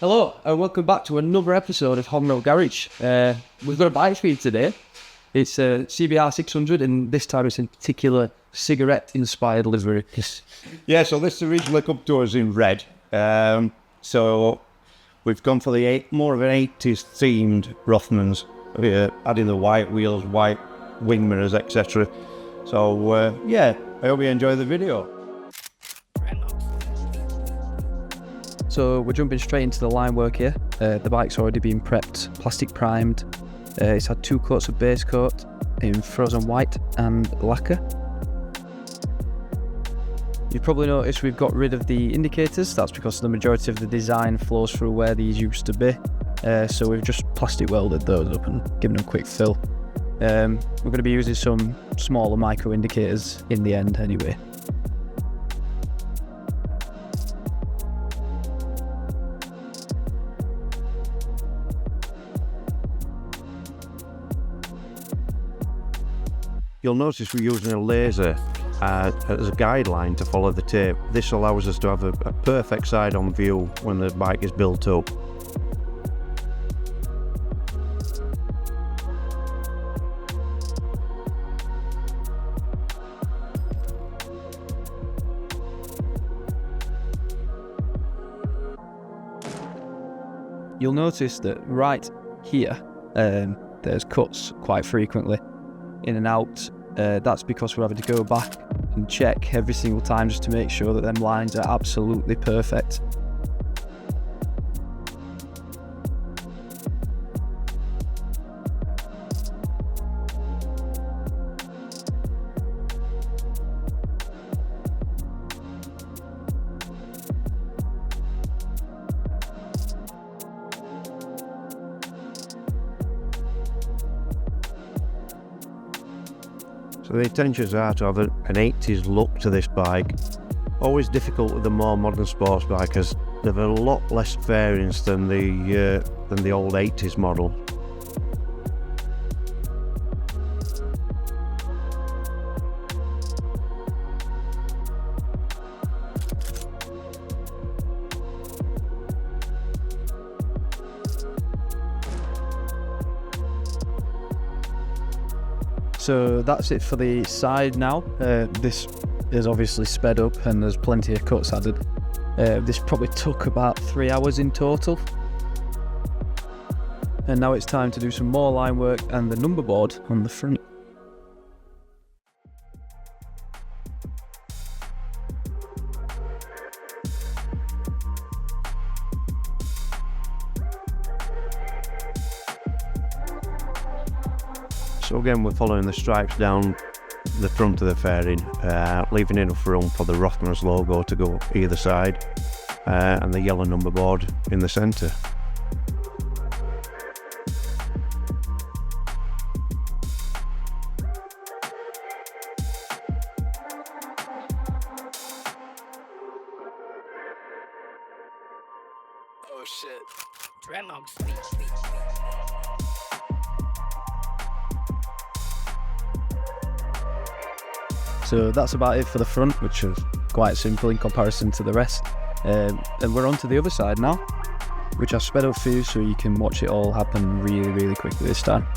Hello and welcome back to another episode of Honda Garage. We've got a bike for you today. It's a CBR 600 and this time it's in particular cigarette inspired livery. Yeah, so this originally come to us in red. So we've gone for the more of an 80s themed Rothmans, adding the white wheels, white wing mirrors, etc. So yeah, I hope you enjoy the video. So we're jumping straight into the line work here. The bike's already been prepped, plastic primed. It's had 2 coats of base coat in frozen white and lacquer. You've probably noticed we've got rid of the indicators. That's because the majority of the design flows through where these used to be. So we've just plastic welded those up and given them a quick fill. We're going to be using some smaller micro indicators in the end anyway. You'll notice we're using a laser as a guideline to follow the tape. This allows us to have a perfect side-on view when the bike is built up. You'll notice that right here, there's cuts quite frequently, in and out. That's because we're having to go back and check every single time just to make sure that them lines are absolutely perfect. So the intentions are to have an 80s look to this bike. Always difficult with the more modern sports bikers. They've a lot less fairings than the old 80s model. So that's it for the side now. This is obviously sped up and there's plenty of cuts added. This probably took about 3 hours in total. And now it's time to do some more line work and the number board on the front. So again, we're following the stripes down the front of the fairing, leaving enough room for the Rothmans logo to go either side, and the yellow number board in the centre. Oh shit. Dreadlocks. So that's about it for the front, which is quite simple in comparison to the rest. And we're on to the other side now, which I've sped up for you so you can watch it all happen really quickly this time.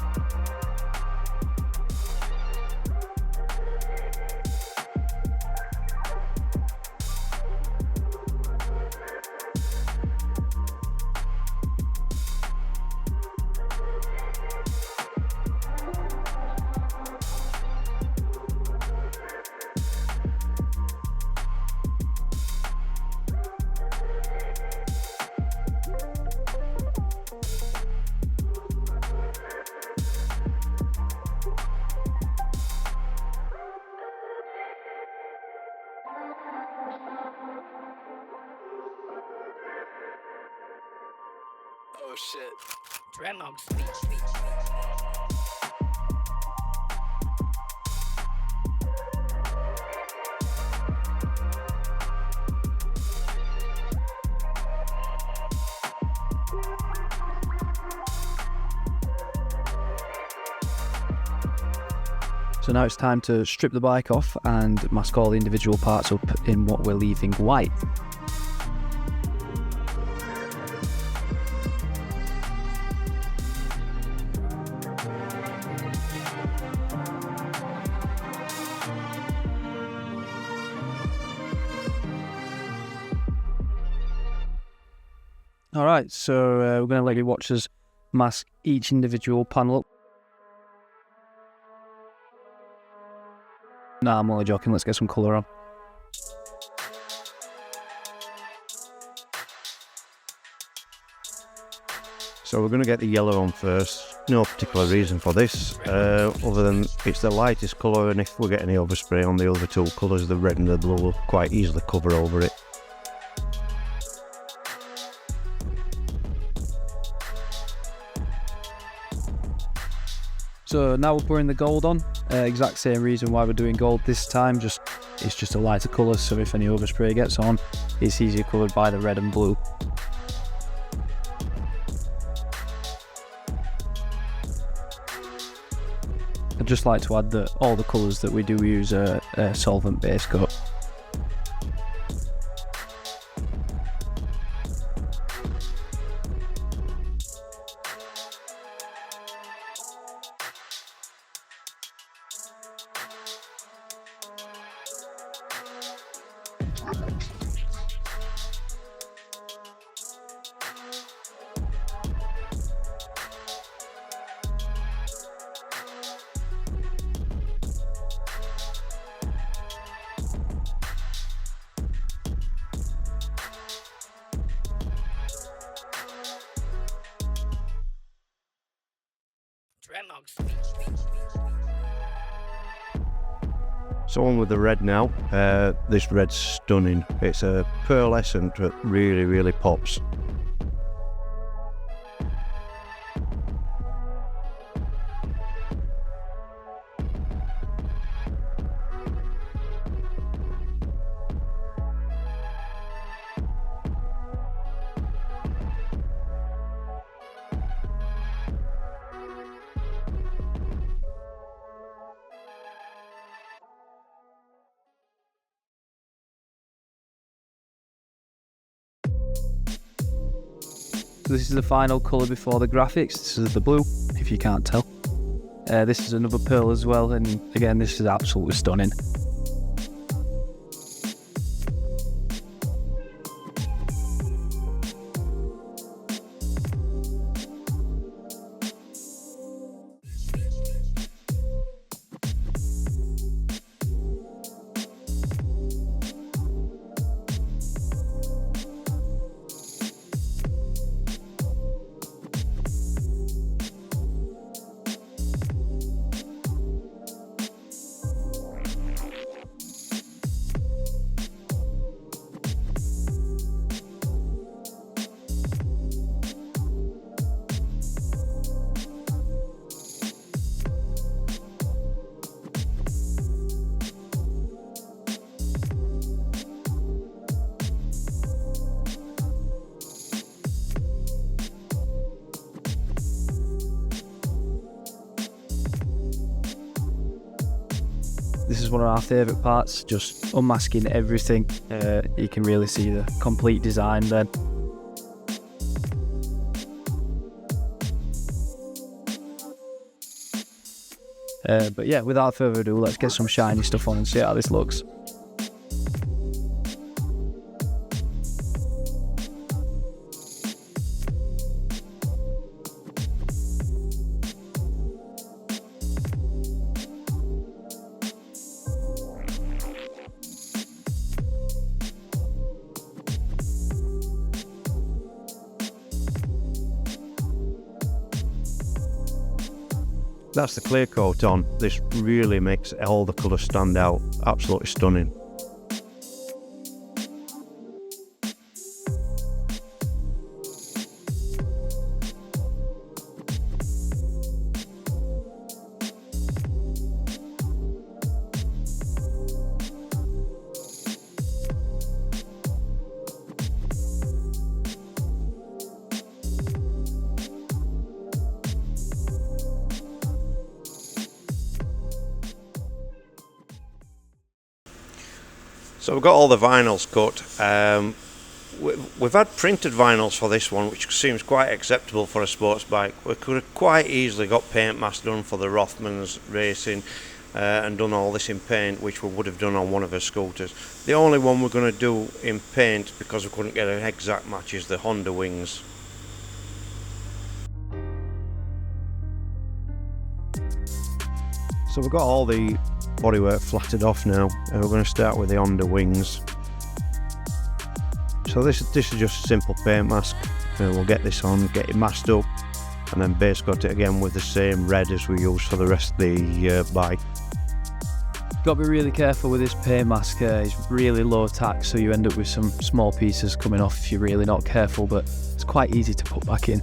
Oh shit. Dreadlocks. So now it's time to strip the bike off and mask all the individual parts up in what we're leaving white. Alright, so we're going to let you watch us mask each individual panel up. Nah, I'm only joking, let's get some colour on. So we're going to get the yellow on first. No particular reason for this, other than it's the lightest colour, and if we get any overspray on the other two colours, the red and the blue will quite easily cover over it. So now we're pouring the gold on. Exact same reason why we're doing gold this time, it's just a lighter colour, so if any overspray gets on, it's easier covered by the red and blue. I'd just like to add that all the colours that we do use are solvent base coat. Dreadlocks. So on with the red now. This red's stunning. It's a pearlescent that really, really pops. So this is the final colour before the graphics. This is the blue, if you can't tell. This is another pearl as well, and again this is absolutely stunning. This is one of our favourite parts, just unmasking everything. You can really see the complete design then. But yeah, without further ado, let's get some shiny stuff on and see how this looks. That's the clear coat on. This really makes all the colours stand out. Absolutely stunning. So we've got all the vinyls cut. We've had printed vinyls for this one, which seems quite acceptable for a sports bike. We could have quite easily got paint mask done for the Rothmans racing and done all this in paint, which we would have done on one of our scooters. The only one we're going to do in paint, because we couldn't get an exact match, is the Honda wings. So we've got all the bodywork flattened off now, and we're going to start with the Honda wings. So this is just a simple paint mask. We'll get this on, get it masked up, and then base coat it again with the same red as we use for the rest of the bike. Got to be really careful with this paint mask. It's really low tack, so you end up with some small pieces coming off if you're really not careful, but it's quite easy to put back in.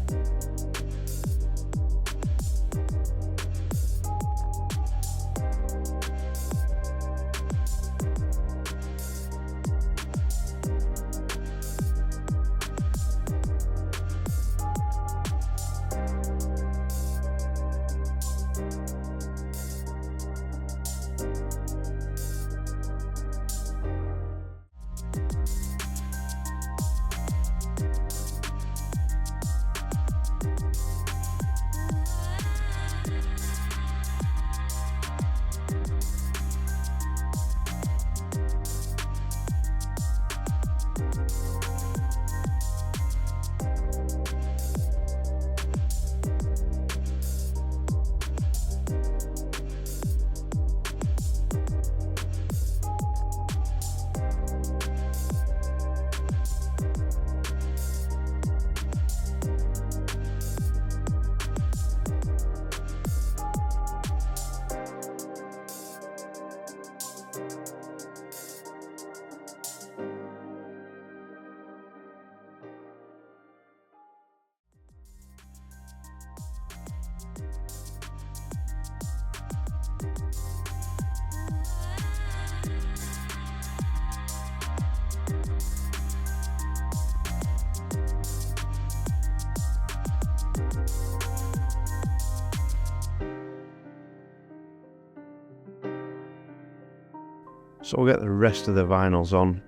So we'll get the rest of the vinyls on.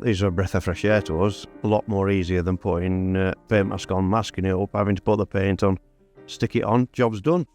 These are a breath of fresh air to us. A lot more easier than putting paint mask on, masking it up, having to put the paint on, stick it on, job's done.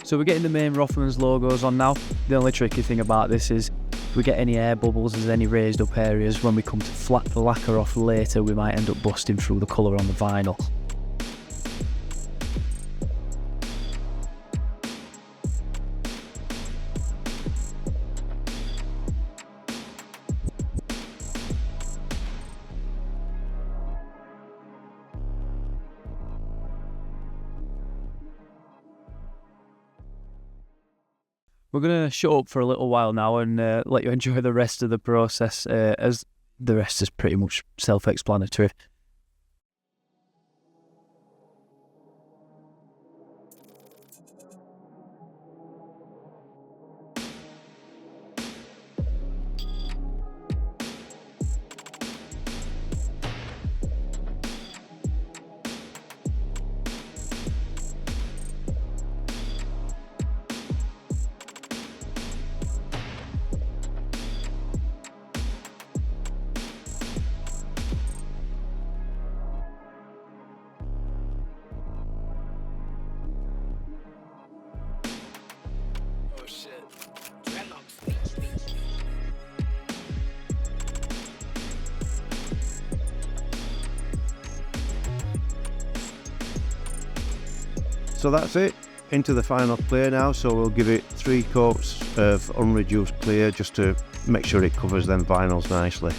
So we're getting the main Rothmans logos on now. The only tricky thing about this is if we get any air bubbles, there's any raised up areas, when we come to flat the lacquer off later, we might end up busting through the colour on the vinyl. We're going to shut up for a little while now and let you enjoy the rest of the process, as the rest is pretty much self-explanatory. Oh shit. Dreadlocks. So that's it, into the final clear now. So we'll give it 3 coats of unreduced clear just to make sure it covers them vinyls nicely.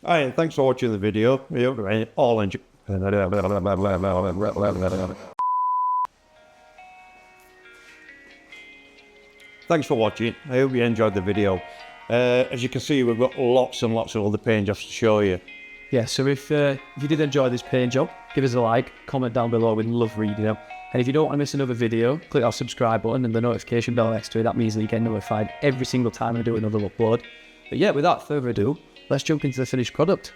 Alright, thanks for watching the video. We hope you all enjoy. Thanks for watching. I hope you enjoyed the video. As you can see, we've got lots and lots of other paint jobs to show you. Yeah, so if you did enjoy this paint job, give us a like, comment down below, we'd love reading them. And if you don't want to miss another video, click our subscribe button and the notification bell next to it. That means that you get notified every single time I do another upload. But yeah, without further ado, let's jump into the finished product.